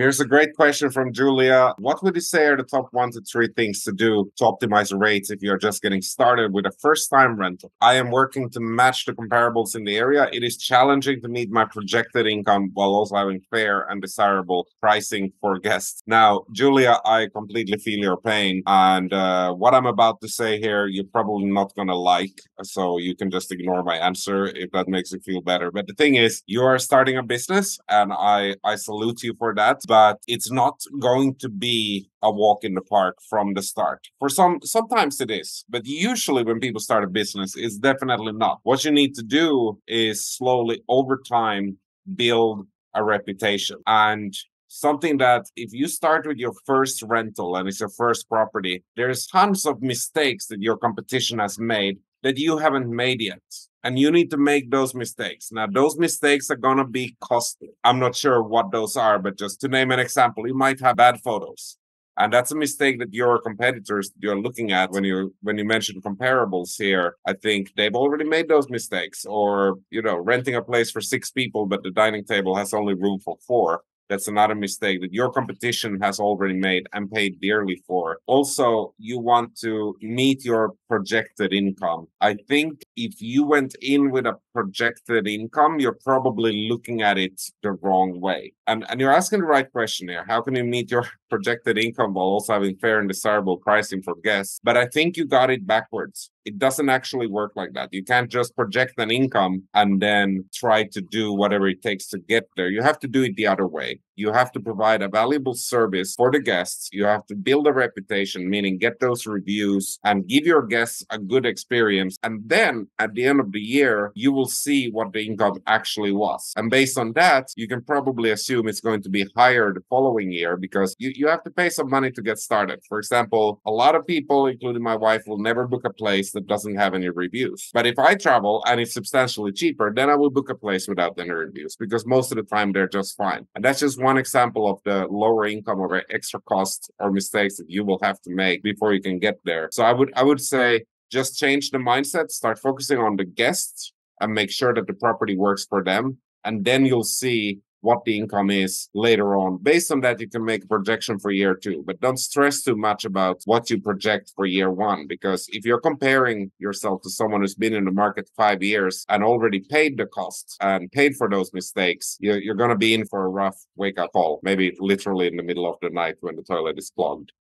Here's a great question from Julia. What would you say are the top 1 to 3 things to do to optimize rates if you're just getting started with a first-time rental? I am working to match the comparables in the area. It is challenging to meet my projected income while also having fair and desirable pricing for guests. Now, Julia, I completely feel your pain. And what I'm about to say here, you're probably not going to like. So you can just ignore my answer if that makes you feel better. But the thing is, you are starting a business and I salute you for that. But it's not going to be a walk in the park from the start. Sometimes it is, but usually when people start a business, it's definitely not. What you need to do is slowly over time build a reputation. And something that if you start with your first rental and it's your first property, there's tons of mistakes that your competition has made that you haven't made yet. And you need to make those mistakes. Now, those mistakes are going to be costly. I'm not sure what those are, but just to name an example, you might have bad photos. And that's a mistake that your competitors you're looking at when you mention comparables here. I think they've already made those mistakes. Or, renting a place for 6 people, but the dining table has only room for 4. That's another mistake that your competition has already made and paid dearly for. Also, you want to meet your projected income. I think if you went in with a projected income, you're probably looking at it the wrong way. And you're asking the right question here. How can you meet your projected income while also having fair and desirable pricing for guests? But I think you got it backwards. It doesn't actually work like that. You can't just project an income and then try to do whatever it takes to get there. You have to do it the other way. You have to provide a valuable service for the guests. You have to build a reputation, meaning get those reviews and give your guests a good experience. And then at the end of the year, you will see what the income actually was. And based on that, you can probably assume it's going to be higher the following year because you have to pay some money to get started. For example, a lot of people, including my wife, will never book a place that doesn't have any reviews. But if I travel and it's substantially cheaper, then I will book a place without any reviews because most of the time they're just fine. And that's just one example of the lower income or extra costs or mistakes that you will have to make before you can get there. So I would say just change the mindset, start focusing on the guests and make sure that the property works for them. And then you'll see what the income is later on. Based on that, you can make a projection for year 2, but don't stress too much about what you project for year 1, because if you're comparing yourself to someone who's been in the market 5 years and already paid the costs and paid for those mistakes, you're going to be in for a rough wake-up call, maybe literally in the middle of the night when the toilet is clogged.